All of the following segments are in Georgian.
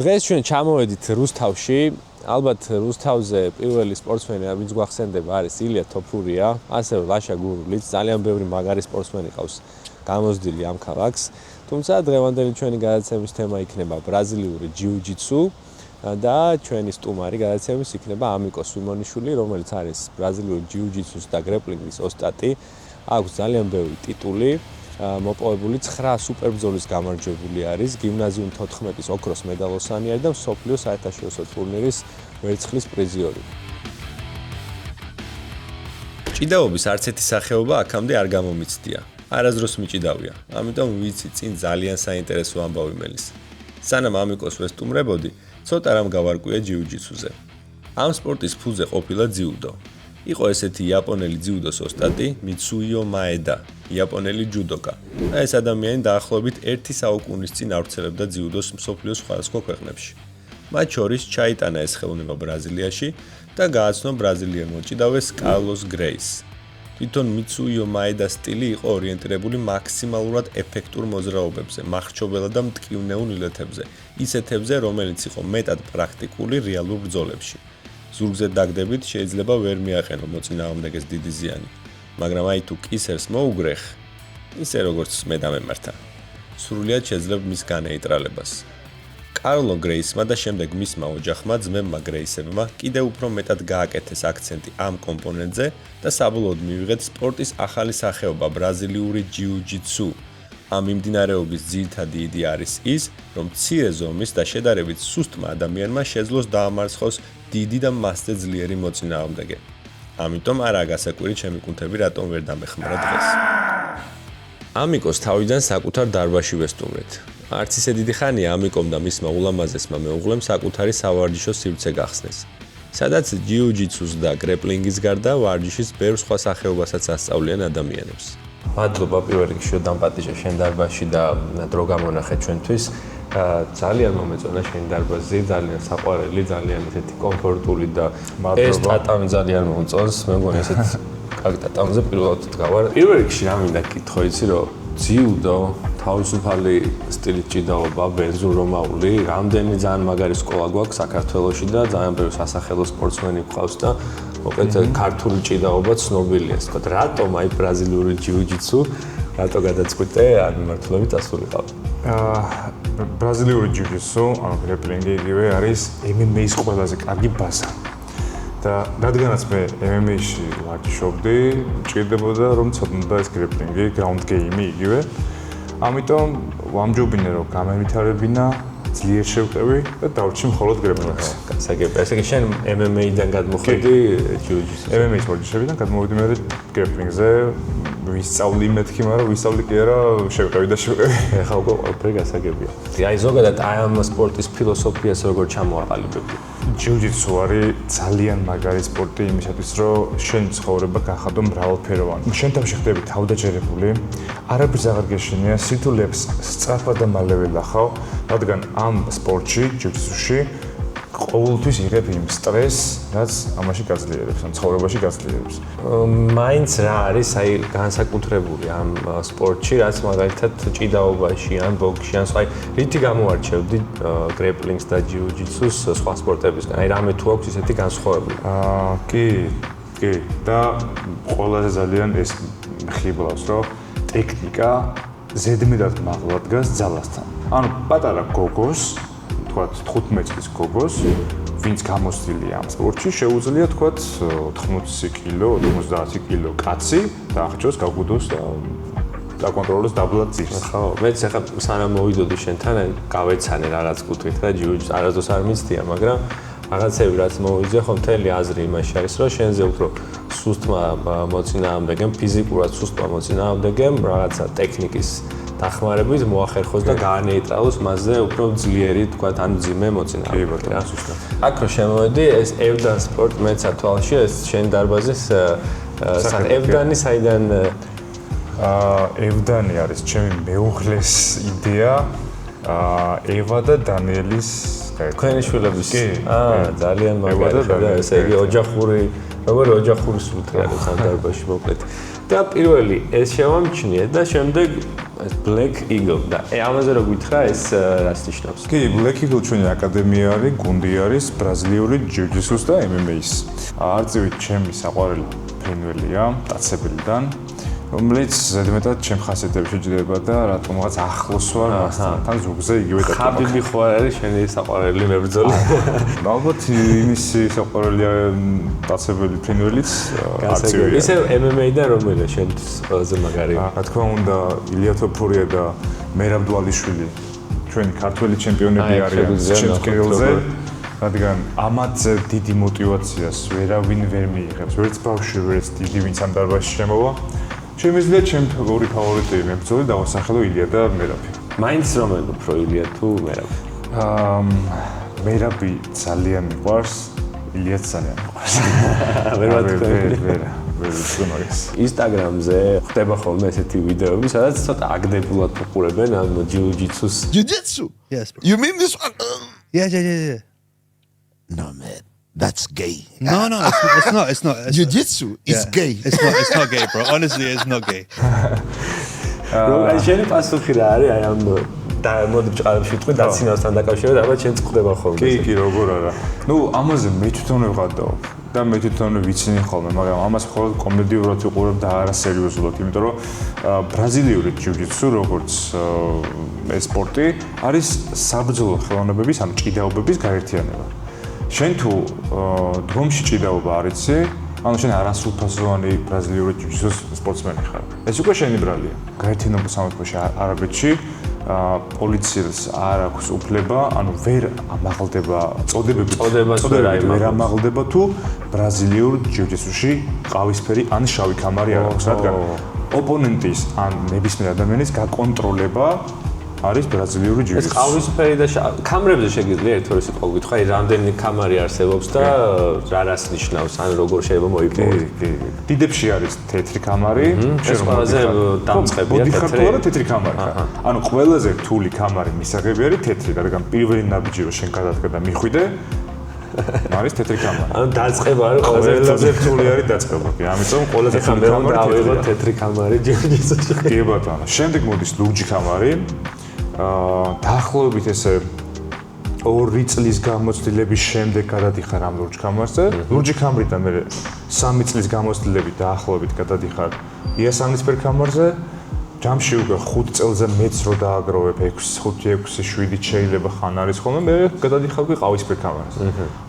დღეს ჩვენ ჩამოვედით რუსთავში. ალბათ რუსთავზე პირველი სპორტსმენი, ვინც გვახსენდება, არის ილია თოფურია, ასევე ლაშა გურულიც, ძალიან ბევრი მაგარი სპორტსმენი ყავს გამოზრდილი ამ ქალაქს. თუმცა დღევანდელი ჩვენი გადაცემის თემა იქნება ბრაზილიური ჯიუ-ჯიტსუ და ჩვენი სტუმარი გადაცემის იქნება ამიკოს ვიმონიშვილი, რომელიც არის ბრაზილიური ჯიუ-ჯიტსუს და გრეპლინგის ოსტატი. აქვს ძალიან ბევრი ტიტული. მოპოვებული 9 სუპერბრძოლის გამარჯვებული არის, გიმნაზიუმ 14-ის ოქროს მედალოსანი არის და მსოფლიო საერთაშორისო ტურნირის ვერცხლის პრიზიორი. ჭიდაობის არც ერთი სახეობა აქამდე არ გამომიცდია. არასდროს მიჭიდავია. ამიტომ ვიცი წინ ძალიან საინტერესო ამბავი მელის. სანამ ამიკოს ვესტუმრებოდი, ცოტა რამ გავარკვია ჯიუ-ჯიტსუზე. ამ სპორტის ფუძე ყოფილა ძიუდო. იყო ესეთი იაპონელი ძიუდოს ოსტატი მიცუიო მაედა, იაპონელი ჯუდოკა. და ეს ადამიანი დაახლოებით 1 საუკუნის წინ ავრცელებდა ძიუდოს მსოფლიოს სხვადასხვა ქვეყნებში. მათ შორის ჩაიტანა ეს ხელოვნება ბრაზილიაში და გააცნო ბრაზილიელ მოჭიდავეს კარლოს გრეისს. თვითონ მიცუიო მაედას სტილი იყო ორიენტირებული მაქსიმალურად ეფექტურ მოძრაობებზე, მახრჩობელად და მტკივნეულ ილეთებზე, ისეთებზე, რომელიც იყო მეტად პრაქტიკული რეალურ ბრძოლებში. ზურგზე დაგდებით შეიძლება ვერ მიაყენო მოწინააღმდეგეს დიდი ზიანი, მაგრამ აი თუ კისერს მოუგრეხ, ისე როგორც მე დამემართა. სრულიად შეძლებ მის განეიტრალებას. კარლო გრეისმა და შემდეგ მისმა ოჯახმა, ძმებმა გრეისებმა კიდევ უფრო მეტად გააკეთეს აქცენტი ამ კომპონენტზე და საბოლოოდ მივიღეთ სპორტის ახალი სახეობა ბრაზილიური ჯიუ-ჯიტსუ. ამ მიმდინარეობის ძირითადი იდეა არის ის, რომ მცირე ზომის და შედარებით სუსტმა ადამიანმა შეძლოს დაამარცხოს დიდი და მასზე ძლიერი მოწინააღმდეგე. ამიტომ არაა გასაკვირი ჩემი კუნთები რატომ ვერ დამეხმარა დღეს. ამიკოს თავიდან საკუთარ დარბაზში ვესტუმრეთ. არც ისე დიდი ხანია ამიკომ და მისმა ულამაზესმა მეუღლემ საკუთარი სავარჯიშო სივრცე გახსნეს. სადაც ჯიუ-ჯიტსუს და გრეპლინგის გარდა ვარჯიშის ბევრ სხვა სახეობასაც ასწავლიან ადამიანებს. მადლობა პირველ რიგში რომ დამპატიჟე შენ დარბაზში და დრო გამონახე ჩვენთვის. ძალიან მომეწონა შენ დარბაზი, ძალიან საყვარელი, ძალიან ესეთი კომფორტული და ეს ტატამი ძალიან მომწონს. მე მგონი ესეთ კაკ ტატამზე პირველად დგავარ. პირველ რიგში რა მინდა კითხო იცი რომ ძიუდო თავისუფალი სტილით ჭიდაობა, ბენზურომაული, რამდენი ძალიან მაგარი სკოლა გვაქვს საქართველოში და ძალიან ბევრი სასახელო სპორტსმენი გვყავს და მოკლედ ქართული ჭიდაობა ცნობილია. თქვა რატომ აი ბრაზილიური ჯიუ-ჯიტსუ რატო გადაწყვიტე ამ მიმართულებით ასულიყავ? ბრაზილიური ჯიუ-ჯიტსუ, ანუ გრეპლინგი იგივე არის MMA-ის ყველაზე კარგი ბაზა. და რადგანაც მე MMA-ში ვარჯიშობდი, მჭირდებოდა რომ ცოდნოდა ეს გრეპლინგი, გრაუნდ გეიმი იგივე. ამიტომ ვამჯობინე რომ გამემვითარებინა, ძლიერ შევყევი და დავრჩი მხოლოდ გრეპლინგს. გასაგებია. ესე იგი შენ MMA-დან გადმოხედი ჯიუ-ჯიტსუს. MMA-ის ვარჯიშებიდან გადმოვიდი მე გრეპლინგზე. ვისწავლი მეთქი, მაგრამ ვისწავლი კი არა, შევყევი და შევყევი. ეხლა უკვე ყველაფერი გასაგებია. აი ზოგადად აი ამ სპორტის ფილოსოფიას როგორ ჩამოაყალიბებდი? ჯიუ-ჯიტსუ არის ძალიან მაგარი სპორტი იმისათვის, რომ შენი ცხოვრება გახადო მრავალფეროვანი. შენ თავში ხდები თავდაჯერებული, არაფერს აღარ გეშინია, სირთულეებს სწრაფად და მალევე ლახავ, რადგან ამ სპორტში, ჯიუ-ჯიტსუში ყოველთვის იღებ იმ სტრესს, რაც ამაში გაძლიერებს, ამ ცხოვრებაში გაძლიერებს. მაინც რა არის აი განსაკუთრებული ამ სპორტში, რაც მაგალითად ჭიდაობაში ან ბოქსში ან სხვა რითი გამოარჩევდი გრეპლინგს და ჯიუ-ჯიტსუს სხვა სპორტებისგან? აი რამე თუ აქვს ისეთი განსხვავებული? კი და ყველაზე ძალიან ეს ხიბლავს, რომ ტექნიკა ზედმეტად მაღლა დგას ძალასთან. ანუ პატარა გოგოს 15 წლის გოგოს, ვინც გამოცდილია ამ სპორტში, შეუძლია თქვათ 80 კილო, 50 კილო კაცი დაახჯოს, გაგვიდოს და დაკონტროლოს დაბლად ძირს. ხო, მეც ახლა სანამ მოვიდოდი შენთან, გავეცანე რაღაც კუთხით და ჯიუ-ჯიტსუ არასდროს არ მიცდია, მაგრამ რაღაცები რაც მოვიძე, ხო მთელი აზრი იმაში არის, რომ შენზე უფრო სუსტმა მოწინააღმდეგემ, ფიზიკურად სუსტმა მოწინააღმდეგემ რაღაცა ტექნიკის დახმარებით მოახერხოს და გაანეიტრალოს მასზე უფრო ძლიერი, თქვათ, ან მძიმე მოწინააღმდეგე. აქ რო შემოვედი, ეს ევდან სპორტ მეც ათვალში, ეს შენი დარბაზის ევდანი საიდან ევდანი არის ჩემი მეუღლეს იდეა, ევა და დანიელის თქვენი შვილების. ძალიან მაგარი. ესე იგი ოჯახური, როგორი ოჯახური სულთი არის ამ დარბაზში მოკლედ. და პირველი ეს შევამჩნიე და შემდეგ ეს Black Eagle და ამაზე რო გითხრა ეს რას ნიშნავს? კი, Black Eagle ჩვენი აკადემია არის, გუნდი არის ბრაზილიური ჯიუ-ჯიტსუს და MMA-ის. არწივით ჩემი საყვარელი ფრინველია, დაცებელიდან, რომელიც ზედმეტად ჩემ ხასიათებს შეჯდება და რატომღაც ახლოს ვარ მასთან, თან ზუგზე იგივე და ხაბიბი ხო არის შენი საყვარელი მებრძოლი? ალბათ იმის საყვარელი დაცებელი ფრინველიც არწივია. ისე MMA-დან რომელია შენთვის ყველაზე მაგარი? რა თქმა უნდა, ილია თოფურია და მერაბ დვალიშვილი ჩვენი ქართველი ჩემპიონები არიან ჩემს კერილზე. რადგან ამათზე დიდი мотиваციას ვერავინ ვერ მიიღებს. ვერც ბავშვი, ვერც დიდი ვინც ამ დარბაზში შემოვა. შემიძლია ჩემ ორი ფავორიტი მებრძოლი დავასახელო ილია და მერაბი. მაინც რომელი უფრო ილია თუ მერაბი? მერაბი ძალიან მიყვარს, ილიაც ძალიან მიყვარს. ვერ ვატყობ. ვერ ვცნობს. Instagram-ზე ხდება ხოლმე ესეთი ვიდეოები, სადაც ცოტა აგდებულად უყურებენ ამ ჯიუ-ჯიტსუს. Jiu-jitsu? Yes, bro. You mean this one? Yeah. No, man. That's gay. No, it's not. It's not. Jiu-jitsu is gay. It's not gay, bro. Honestly, it's not gay. შენი პასუხი რა არის აი ამ და მოდი ბჭყალებში ვთქვი დაცინავსთან დაკავშირებით, ალბათ შენც ხდება ხოლმე. კი, როგორ არა. ნუ ამაზე მე თვითონ ვღადაობ და მე თვითონ ვიცინი ხოლმე, მაგრამ ამას მხოლოდ კომედიურად ვიყურებ და არა სერიოზულად, იმიტომ რომ ბრაზილიური ჯიუ-ჯიტსუ როგორც სპორტი არის საბრძოლო ხელოვნებების ამ ჭიდაობების გაერთიანება. შენ თუ დგომში ჭიდაობა არ იცი, ანუ შენ არასრულფასოვანი ბრაზილიური ჯიუ-ჯიტსუს სპორტსმენი ხარ. ეს უკვე შენი ბრალია. გაერთიანება სამეფოში არაბეთში პოლიციას არ აქვს უფლება, ანუ ვერ ამაღლდება წოდებები ვერ ამაღლდება თუ ბრაზილიურ ჯიუ-ჯიტსუში ყავისფერი ან შავი კამარი არ აქვს, რადგან ოპონენტის ან ნებისმიერ ადამიანის გაკონტროლება არის ბრაზილიური ჯიუ-ჯიტსუ. ეს ყავისფერი და კამრებზე შეგიძლია ერთ-ორი სიტყვა გითხრა, აი რამდენი კამარი არსებობს და რას ნიშნავს, ან როგორ შეიძლება მოიპოვოს? კი. დიდებში არის თეთრი კამარი, ეს ყველაზე დამწყებია თეთრი კამარი. ანუ ყველაზე რთული კამარი მისაღები არის თეთრი, რადგან პირველი ნაბიჯი რო შენ გადადგა და მიხვიდე არის თეთრი კამარი. ანუ დაწყება არის ყველაზე რთული არის დაწყება. კი, ამიტომ ყველაზე რთული კამარი დავიღო თეთრი კამარი ჯიუ-ჯიტსუში. კი ბატონო. შემდეგ მოდის ლურჯი კამარი. დაახლოებით ესე 2 წლის გამოცდილების შემდეგ გადადიხარ ამ ლურჯ კამარზე. ლურჯი კამრიდან მე 3 წლის გამოცდილებით დაახლოებით გადადიხარ იასამნისფერ კამარზე. ჯამში უკვე 5 წელზე მეც რო დააგროვებ 5, 6, 7 შეიძლება ხან არის ხოლმე მე გადადიხარ უკვე ყავისფერ კამარზე.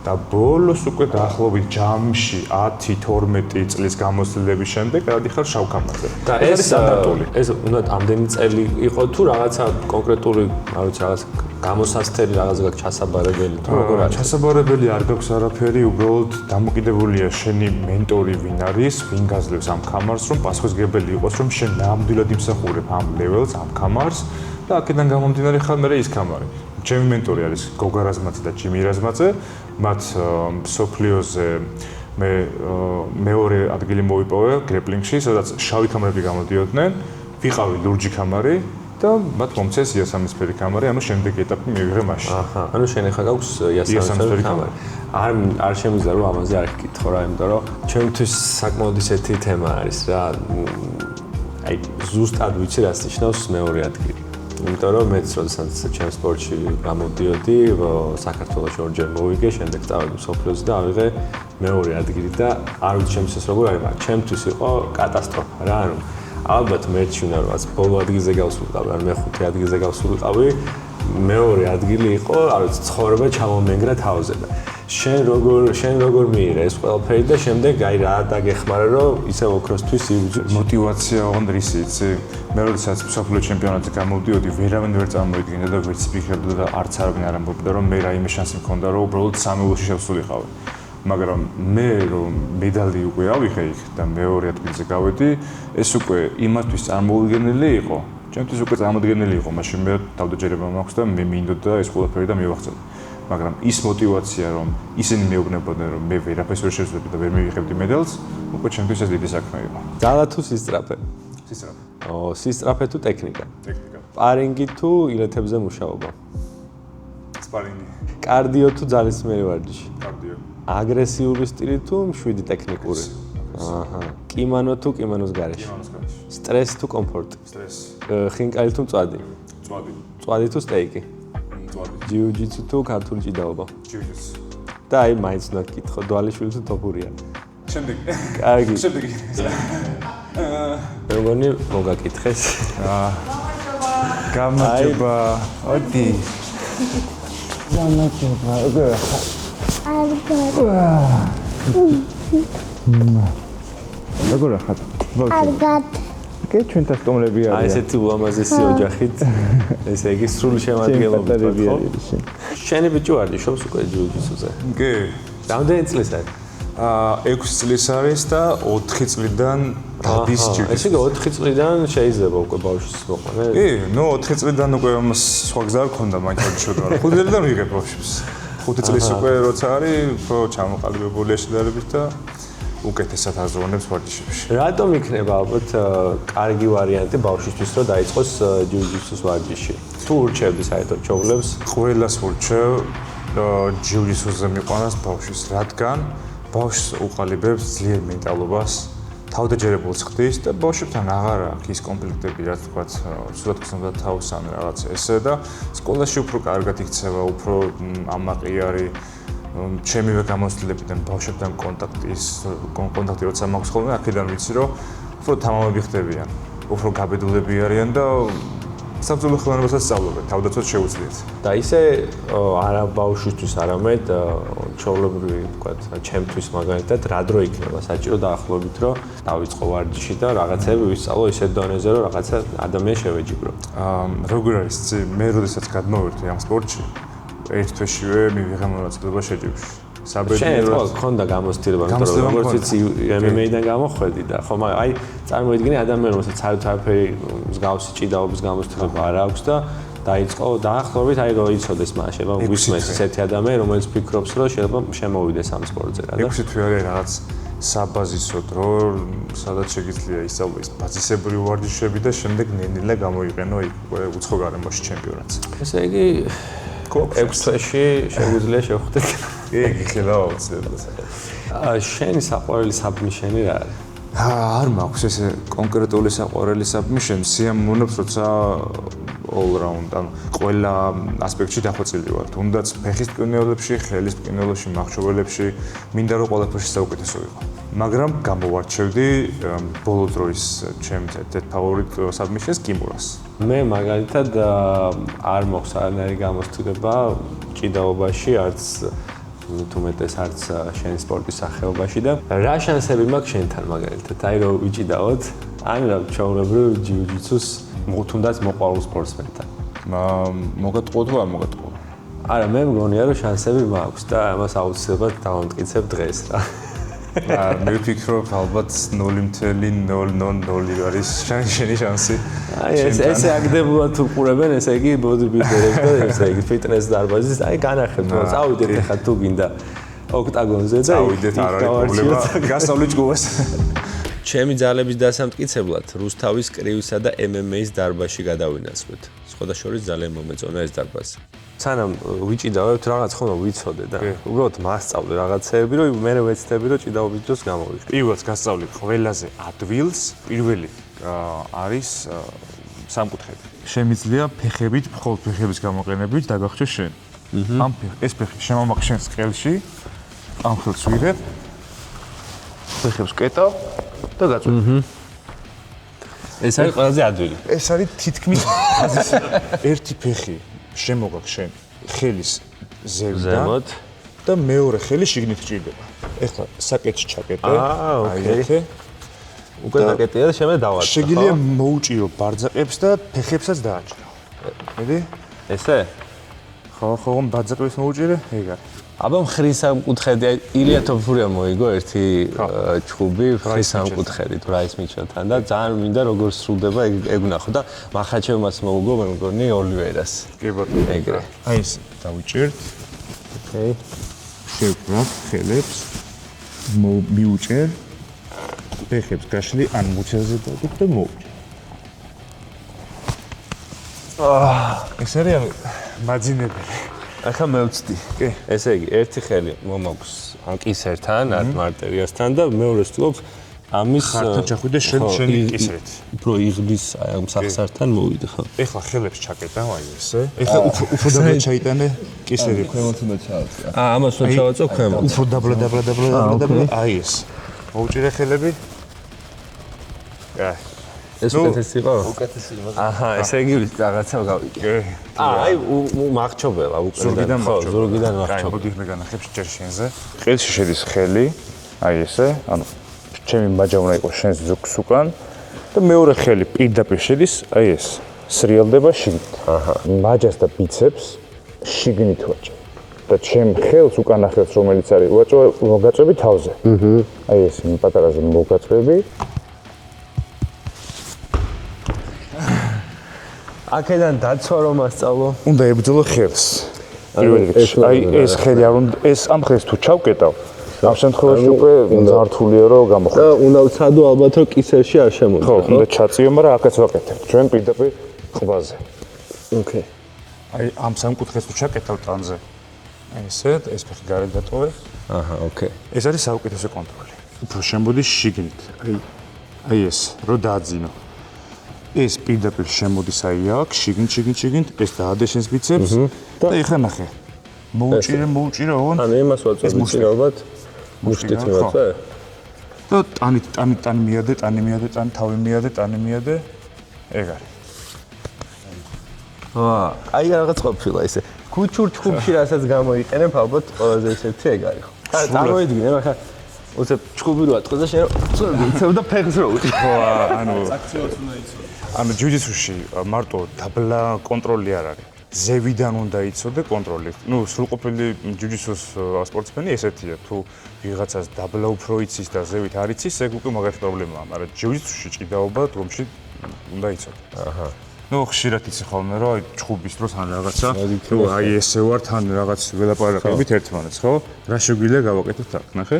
და ბოლოს უკვე დაახლოებით ჯამში 10-12 წლის გამოცდილების შემდეგ გადადიხარ შავ კამარზე. და ეს სტანდარტული. ეს უნდა ამდენი წელი იყო თუ რაღაცა კონკრეტული, არ ვიცი, რაღაც გამოსასწრელი რაღაც გაქვს ჩასაბარებელი თუ როგორ არის? ჩასაბარებელი არ გაქვს არაფერი, უბრალოდ დამოკიდებულია შენი მენტორი ვინ არის, ვინ გაძლევს ამ კამარს, რომ პასუხისმგებელი იყოს, რომ შენ ნამდვილად იმსახურებ ამ ლეველს, ამ კამარს და აქედან გამომდინარე ხარ მე ის კამარი. ჩემი მენტორი არის გოგა რაზმაძე და ჯიმი რაზმაძე, მათ სოფლიოზე მე მეორე ადგილი მოვიპოვე გრეპლინგში, სადაც შავი კამარები გამოდიოდნენ, ვიყავი ლურჯი კამარი და მათ მომწეს იასამნისფერი კამარი, ანუ შემდეგი ეტაპი მივიღე მაშინ. აჰა, ანუ შენ ახლა გაქვს იასამნისფერი კამარი. არ შემიძლია რომ ამაზე არ გკითხო რა, იმიტომ რომ ჩემთვის საკმაოდ ისეთი თემა არის რა. აი ზუსტად ვიცი რას ნიშნავს მეორე ადგილი. იმიტომ რომ მეც როდესაც ჩემს სპორტში გამოდიოდი, საქართველოში ორჯერ მოვიგე, შემდეგ წავედი სოფლიოზე და ავიღე მეორე ადგილი და არ ვიცი ჩემთვის როგორ არის, მაგრამ ჩემთვის იყო კატასტროფა რა, ანუ ალბათ მერჩი უნდა რომ ბოლო ადგილზე გავსულიყავი, ან მეხუთე ადგილზე გავსულიყავი, მეორე ადგილი იყო, არ ვიცი, ცხოვრება ჩამომენგრა თავზე და შენ როგორ მიიღე ეს ყველაფერი და შემდეგ აი რა დაგეხმარა რომ ისე ოქროსთვის იბრძვი. мотиваცია ოღონდ რისი იცი? მე როდესაც საფრანგეთის ჩემპიონატზე გამოვდიოდი, ვერავინ ვერ წარმოიდგინდა და ვერც ფიქრობდა და არც არავინ არ ამბობდა რომ მე რაიმე შანსი მქონდა რომ უბრალოდ სამეულში შევსულიყავი. მაგრამ მე რომ მედალი უკვე ავიღე იქ და მეორე ადგილზე გავედი, ეს უკვე იმათთვის წარმოუდგენელი იყო. ჩემთვის უკვე წარმოუდგენელი იყო, მაშინ მე თავდაჯერება მაქვს და მე მინდოდა ეს ყველაფერი და მივახცევი. მაგრამ ის мотиваცია რომ ისინი მეუბნებოდნენ რომ მე ვერაფერს ვერ შევძლებდი და ვერ მივიღებდი მედალს, უკვე ჩემთვის ეს დიდი საქმე იყო. ძალა თუ სისწრაფე? სისწრაფე. სისწრაფე თუ ტექნიკა? ტექნიკა. პარინგი თუ ილეთებზე მუშაობა? სპარინგი. კარდიო თუ ძალისმიერი ვარჯიში? კარდიო. აგრესიული სტილი თუ მშვიდი ტექნიკური? აჰა. კიმანო თუ კიმანოს გარეშე? კიმანოს გარეშე. სტრესი თუ კომფორტი? სტრესი. ხინკალი თუ მწვადი? მწვადი. მწვადი თუ სტეიკი? მწვადი. ჯიუ-ჯიტსუ თუ ქართული ჭიდაობა? ჯიუ-ჯიტსუ. და აი მაინც უნდა გკითხო, დვალიშვილი თუ ტოპურია? შემდეგი. კარგი. შემდეგი. მეგონი მოგაკითხეს. გამარჯობა. ოდი. გამარჯობა. როგორ ხარ? კარგად. კი ჩვენთან სტუმრები აი არიან. ესეთი ულამაზესი ოჯახით. ესე იგი სრული შემადგენლობით ხო? შენი ბიჭი ვარდი შობს უკვე ჯიუ-ჯიტსუზე. კი. რამდენი წლის არის? 6 წლის არის და 4 წლიდან დადის ჯიუ-ჯიტსუზე. ესე იგი 4 წლიდან შეიძლება უკვე ბავშვის მოყვანა. კი, ნუ 4 წლიდან უკვე ამას სხვა გზა არ ქონდა მაინც შედარება. 5 წლიდან ვიღებ ბავშვს. 5 წლის უკვე როცა არის, უფრო ჩამოყალიბებულია შედარებით და უკეთესად აზროვნებს ვარჯიშებში. რატომ იქნება ალბათ კარგი ვარიანტი ბავშვისთვის რომ დაიწყოს ჯიუ-ჯიტსუს ვარჯიში? თუ ურჩევდი საერთოდ ჩოვლებს? ყველას ურჩევ ჯიუ-ჯიტსუზე მიყვანას ბავშვის, რადგან ბავშვს უყალიბებს ძლიერ მენტალობას, თავდაჯერებულს ხდის და ბავშვებთან აღარ აქვს ის კონფლიქტები, რაც თქვათ, სულად გრძნობდა თავს ან რაღაც ესე და სკოლაში უფრო კარგად იქცევა, უფრო ამაყი არის ჩემივე გამოცდილებიდან ბავშვებთან კონტაქტი როცა მაქვს ხოლმე, აქედან ვიცი, რომ უფრო თამამები ხდებიან, უფრო გაბედულები არიან და საბრძოლო ხელოვნებასაც სწავლობენ, თავდაცვაც შეუძლიათ. და ისე არა ბავშვისთვის, არამედ ჩვეულებრივი, ვთქვათ, ჩემთვის მაგალითად, რა დრო იქნება საჭირო დაახლოებით, რომ დავიწყო ვარჯიში და რაღაცები ვისწავლო ისეთ დონეზე, რომ რაღაცა ადამიანს შევეჯიბრო. როგორ არის, მე როდესაც გადმოვერთი ამ სპორტში, ერთ თვეშივე მივიღე მონაწილეობა შეჯიბრში. შენ ხო გქონდა გამოცდილება, იმიტომ რომ როგორც ვიცი MMA-დან გამოხვედი და ხო მაგრამ აი წარმოიდგინე ადამიანს, რომელსაც საერთოდ არაფერი მსგავსი ჭიდაობის გამოცდილება არ აქვს და დაიწყო დაახლოებით აი რომ იცოდეს მას, შეიძლება გვისმეს ესეთი ადამიანი, რომელიც ფიქრობს, რომ შეიძლება შემოვიდეს ამ სპორტზე რა და 6 თვე არის რაღაც საბაზისო დრო, სადაც შეგიძლია ისწავლოს ბაზისებრივი ვარჯიშები და შემდეგ ნელ-ნელა გამოიყენო იქ უცხო გარემოში ჩემპიონატს. ესე იგი 6 თვეში შეგვიძლია შევხვდეთ. კი, გიხილავ აუცილებლად. შენი საყვარელი საბმიშენი რა არის? არ მაქვს ესე კონკრეტული საყვარელი საბმიშენი, სიამოვნებს როცა all round, ანუ ყველა ასპექტში დახვეწილი ვარ. თუნდაც ფეხის მტკივნეულებში, ხელის მტკივნეულებში, მახრჩობელებში, მინდა რომ ყველაფერში საუკეთესო ვიყო. მაგრამ გამოვარჩევდი ბოლო დროის ჩემს ერთ ფავორიტ საბმიშენს კიმურას. მე მაგალითად არ მაქვს არანაირი გამოცდილება ჭიდაობაში, არც თუმეტეს არც შენი სპორტის სახეობაში და რა შანსები მაქვს შენთან მაგალითად, აი რომ ვიჭიდაოთ, ან რა ჩვეულებრივ ჯიუ-ჯიტსუს თუნდაც მოყვარულ სპორტსმენთან. მოგატყუო თუ არ მოგატყუო? არა, მე მგონია რომ შანსები მაქვს და ამას აუცილებლად დავამტკიცებ დღეს რა. მე ვფიქრობ ალბათ 0.000 არის შენი შანსი. აი ესე აგდებულად უყურებენ, ესე იგი ბოდიბილდერებს და ესე იგი ფიტნეს დარბაზის, აი განახებთ, წავიდეთ ახლა თუ გინდა ოქტაგონზე და წავიდეთ, არ არის პრობლემა. გასავლით ჯგუფს. ჩემი ძალების დასამტკიცებლად რუსთავის კრივისა და MMA-ის დარბაზში გადავინაცვლეთ. სხვათა შორის ძალიან მომეწონა ეს დარბაზი. სანამ ვიჭიდავებთ რაღაც ხომ ვიცოდე და უბრალოდ მასწავლე რაღაცეები, რომ მე ვეცდები რომ ჭიდაობის დროს გამოვიყო. პირველად გასწავლე ყველაზე ადვილს, პირველი არის სამკუთხედი. შემიძლია ფეხებით, მხოლოდ ფეხების გამოყენებით დაგახჩე შენ. ამ ეს ფეხი შემომაქვს შენს ყელში, ამ ხელს ვიღებ, ფეხებს კეტავ და გაწვევ. ეს არის ყველაზე ადვილი. ეს არის თითქმის ერთი ფეხი შემოგაქვს შენ ხელის ზემოთ და მეორე ხელი შიგნით ჭირდება. ეხლა საკეთში ჩაკეტე. აი ეხე. უკვე დაკეტია და შემდეგ დავაწყო. შეგიძლია მოუჭირო ბარძაყებს და ფეხებსაც დააჭირო. მედი? ესე? ხო, ბარძაყებს მოუჭირე? ეგ არის. აბა მხრის სამკუთხედი ილია თოფურია მოიგო ერთი ჩხუბი მხრის სამკუთხედით რაის მიჩელთან და ძალიან მინდა როგორ სრულდება ეგ ვნახო და მახაჩევმაც მოუგო მე მგონი ოლივერას. კი ბატონო. ეგრე. აი ეს დავიჭერთ. ოკეი. შევკრა ხელებს მიუჭერ ფეხებს გაშლი ან მუცელზე დაგებ და მოუჭერ. ეს არის მაძინებელი. ახლა მე ვწდი. კი. ესე იგი, ერთი ხელი მომაქვს ან კისერთან, ან მარტერიასთან და მეორე ვსტუმრობ ამის ხართან ჩახვიდე შენი კისრით. უფრო იღბლის აი ამ სახსართან მოვიდე ხო? ეხლა ხელებს ჩაკეტა აი ესე. ეხლა უფრო დაბლა ჩაიტანე კისერი. ქვემოთ უნდა ჩავაწია. ამას უნდა ჩავაწო ქვემოთ. უფრო დაბლა. აი ეს. მოუჭირე ხელები. ეს უკეთესი იყო? უკეთესი იყო. აჰა, ესე იგი რაღაცა გავიკე. აი მახჩობელა უკეთესად ხო, ზურგიდან მახჩობ. მოდი მე განახებს ჯერ შენზე. ყელში შედის ხელი. აი ესე, ანუ ჩემი მაჯა უნდა იყოს შენს ზურგს უკან და მეორე ხელი პირდაპირ შედის, აი ეს. სრიალდება შიგნით. აჰა. მაჯას და ბიცეპს შიგნით ვაჭრე. და ჩემ ხელს უკანა ხელს რომელიც არის ვაჭრე, მოგაწვევი თავზე. აი ეს პატარაზე მოგაწვევი. აქედან დაცვა რომ ასწავლო. უნდა ებრძოლო ხელს. აი ეს ხელი არ უნდა ეს ამ ხელს თუ ჩავკეტავ, ამ შემთხვევაში უკვე ზართულია რომ გამოხატო. და უნდა ვცადო ალბათ რომ კისერში არ შემოვიდე. ხო, უნდა ჩაწიო, მაგრამ აქაც ვაკეთებ. ჩვენ პირდაპირ ყბაზე. ოკეი. აი ამ სამკუთხედს თუ ჩაკეთავ ტანზე. აი ესეთ, ეს ფეხი გარეთ დატოვე. აჰა, ოკეი. ეს არის საუკეთესო კონტროლი. უფრო შემოდი შიგნით. აი ეს, რომ დააძინო. ეს პირდაპირ შემოდის აი აქ, შიგნით, ეს დაადე შენს ბიცეპს და ეხლა ნახე. მოუჭირე ოღონ. ანუ იმას ვაწვევ ვიცი ალბათ. მუშტით მივაწვე. და ტანი მიადე, თავი მიადე. ეგ არის. აი რაღაც ყოფილა ესე. ქუჩურ ჩხუბში რასაც გამოიყენებ ალბათ ყველაზე ისეთი ეგ არის ხო? წარმოიდგინე ახლა უცებ ჩხუბი რო ატყდა შენ უცებ და ფეხს რო უჭი. ხო, ანუ აქციაც უნდა იცოდე. ანუ ჯუჯიტსუში მარტო დაბლა კონტროლი არ არის. ზევიდან უნდა იცოდე კონტროლი. ნუ სრულყოფილი ჯუჯიტსუს სპორტსმენი ესეთია. თუ ვიღაცას დაბლა უფრო იცის და ზევით არ იცის, ეგ უკვე მაგათი პრობლემაა, მაგრამ ჯუჯიტსუში ჭიდაობა დგომში უნდა იცოდე. აჰა. ნუ ხშირად იცი ხოლმე რომ აი ჩხუბის დროს ან რაღაცა, თუ აი ესე ვარ თან რაღაც ველაპარაკებით ერთმანეთს, ხო? რა შეგვიძლია გავაკეთოთ აქ, ნახე.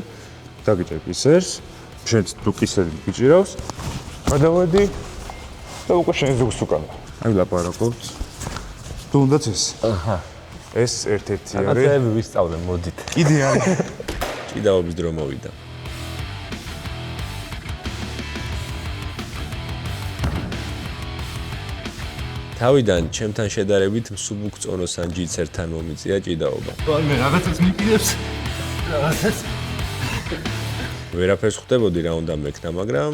დაგიჭერ კისერს, შენ თუ კისერი გიჭირავს, გადავედი და უკვე შენ ზურგს უკან. აი ვლაპარაკობთ. თუნდაც ეს. აჰა. ეს ერთ-ერთი არის. ახლა ვისწავლე, მოდით. კიდე არის. ჭიდაობის დრო მოვიდა. თავიდან ჩემთან შედარებით მსუბუქ წონოს ან ჯიცერთან მომიწია ჭიდაობა. მე რაღაცას მიყიდებს. რაღაცას. ვერაფერს ხვდებოდი რა უნდა მექნა, მაგრამ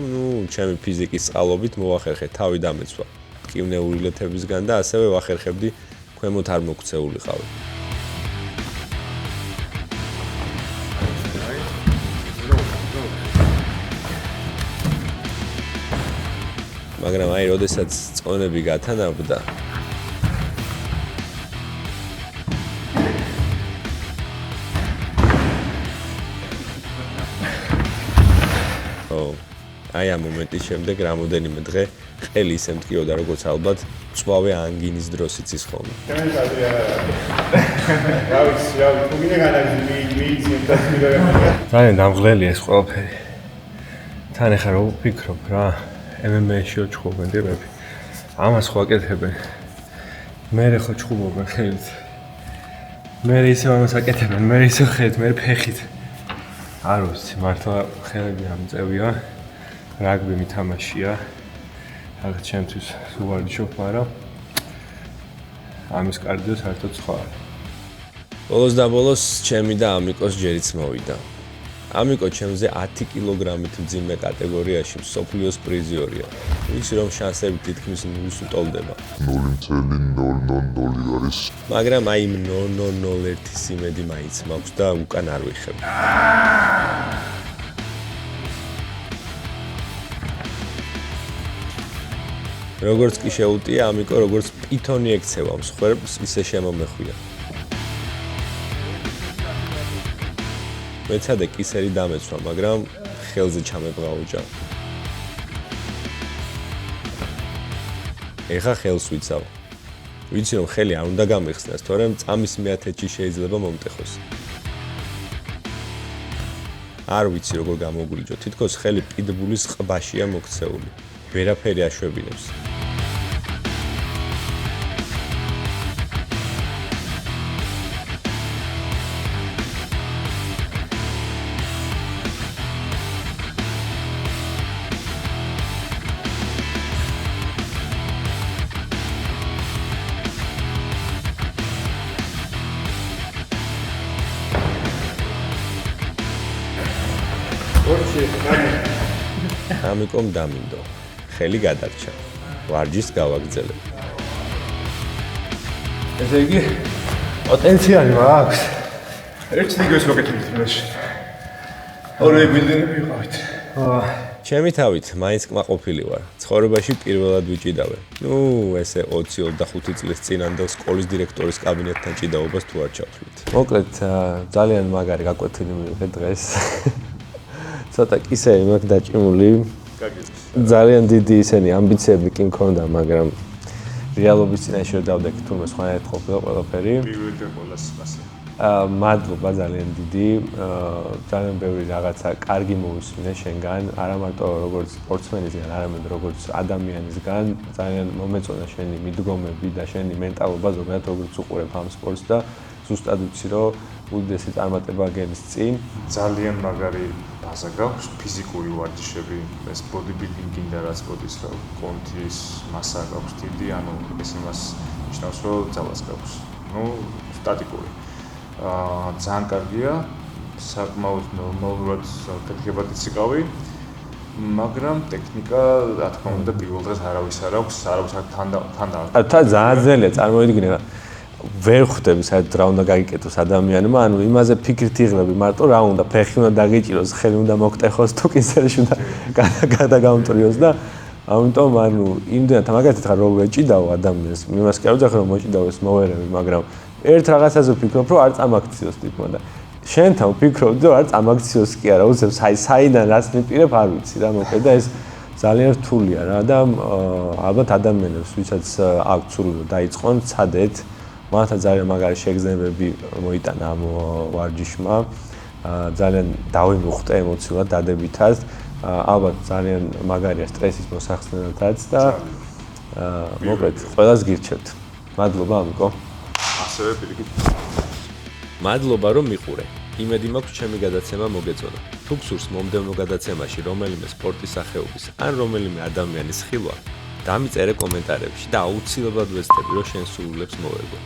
ჩემი ფიზიკის წყალობით მოახერხე თავი დამეცვა. კივნეულილეთებისგან და ასევე ვახერხებდი ქვემოთ არ მოქცეულიყავი. მაგრამ აი, როდესაც წონები გათანაბრდა, აი ამ მომენტის შემდეგ რამოდენიმე დღე ყელი ისე მტკიოდა, როგორც ალბათ წვავე ანგინის დროს იცის ხოლმე. ძალიან დამღლელია ეს ყველაფერი. თან ახლა რო ვფიქრობ რა, MMA-ში ჩხუბენ ტიპები. ამას ხო აკეთებენ. მე ხო ჩხუბობენ ხელით. მე ისე ამას აკეთებენ, მე ისე ხედ, მე ფეხით. არ ვიცი, მართლა ხელები ამწევია. რაგბი მითამაშია. რაღაც ჩემთვის უვარჯიშობ, მაგრამ ამის კარდიო საერთოდ სხვა არის. ბოლოს და ბოლოს ჩემი და ამიკოს ჯერიც მოვიდა. ამიკო ჩემზე 10 კილოგრამით მძიმე კატეგორიაში მსოფლიოს პრიზიორია. ვიცი რომ შანსები თითქმის 0-ს უტოლდება. 0.000 არის. მაგრამ აი 0.001-ის იმედი მაინც მაქვს და უკან არ ვიხებ. როგორც კი შეუტია ამიკო, როგორც პითონი ექცევა მსხვერპლს, ისე შემომეხვია. მეცადე კისერი დამეცვა, მაგრამ ხელზე ჩამებღაუჭა. ეხა ხელს ვიცავ. ვიცი რომ ხელი არ უნდა გამიხსნას, თორემ წამის მეათეთში შეიძლება მომტეხოს. არ ვიცი როგორ გამოგვიჯო, თითქოს ხელი პიტბულის ყბაშია მოქცეული. ვერაფერი აშვებინებს. ამიტომ დამინდო. ხელი გადარჩა. ვარჯიშს გავაგრძელებ. ესე იგი პოტენციალი მაქვს. ერთ ლიგას მოგეთვლით მაშინ. ორივე ბილდინგი ვიყავით. ჩემი თავით მაინც კმაყოფილი ვარ. ცხოვრებაში პირველად ვიჭიდავე. ესე 20-25 წლის წინანდელ სკოლის დირექტორის კაბინეტთან ჭიდაობას თუ არ ჩავთვლით. მოკლედ ძალიან მაგარი გაკვეთილი მივიღე დღეს. ცოტა კისერი მაქვს დაჭიმული. ძალიან დიდი ისენი ამბიციები კი მქონდა, მაგრამ რეალობის წინაშე დავდექი თურმე სხვანაირად ყოფილა ყველაფერი. პირველი და ყველას ასე. მადლობა ძალიან დიდი. ძალიან ბევრი რაღაცა კარგი მოვისმინე შენგან, არა მარტო როგორც სპორტსმენისგან, არამედ როგორც ადამიანისგან. ძალიან მომეწონა შენი მიდგომები და შენი მენტალობა ზოგადად როგორც უყურებ ამ სპორტს და ზუსტად ვიცი რომ უდიდესი წარმატება გენის წინ. ძალიან მაგარი ბაზა გაქვს, ფიზიკური ვარჯიშები, ეს ბოდიბილდინგი და რაც მოდის რა, კონთის მასა გაქვს დიდი, ანუ ეს იმას ნიშნავს რომ ძალას გაქვს. სტატიკური. ძალიან კარგია, საკმაოდ ნორმალურად კეთებად იციკავი, მაგრამ ტექნიკა, რა თქმა უნდა, პირველ დღეს არავის არ აქვს, არავის თან და ძალიან ძნელია წარმოიდგინე რა. ვერ ხვდები საერთოდ რა უნდა გაგიკეთოს ადამიანმა, ანუ იმაზე ფიქრით იღლები მარტო რა უნდა ფეხი უნდა დაგიჭიროს, ხელი უნდა მოგტეხოს, თუ კისერში უნდა გადაგამტრიოს და ამიტომ ანუ იმდენად მაგათი ხარ რომ ეჭიდაო ადამიანს, იმას კი არ ვძახი რომ მოჭიდავოს მოვერები, მაგრამ ერთ რაღაცაზე ვფიქრობ რომ არ წამაქციოს თვითონ და შენთან ვფიქრობ რომ არ წამაქციოს კი არა, უცებ საიდან რაც მიპირებ არ ვიცი რა, მოკლედ და ეს ძალიან რთულია რა და ალბათ ადამიანებს ვისაც აქვთ სურვილი რომ დაიწყონ, ცადეთ მათთან ძალიან მაგარი შეგრძნებები მოიტანა ამ ვარჯიშმა. ძალიან დავიმუხტე ემოციურად დადებითად. ალბათ ძალიან მაგარია სტრესის მოსახსნელადაც და მოკლედ ყველას გირჩევთ. მადლობა ამიკო. ასევე პირიქით. მადლობა რომ მიყურე. იმედი მაქვს ჩემი გადაცემა მოგეწონა. თუ გსურს მომდევნო გადაცემაში რომელიმე სპორტის სახეობის ან რომელიმე ადამიანის ხილვა, დამიწერე კომენტარებში და აუცილებლად ვეცდები რომ შენ სურვილებს მოვერგო.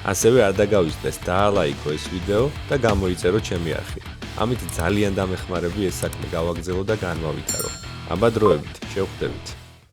ასევე არ დაგავიწყდეს დაალაიქო ეს ვიდეო და გამოიწერო ჩემი არხი. ამით ძალიან დამეხმარები ეს საქმე გავაგრძელო და განვავითარო. აბა დროებით, შევხვდებით.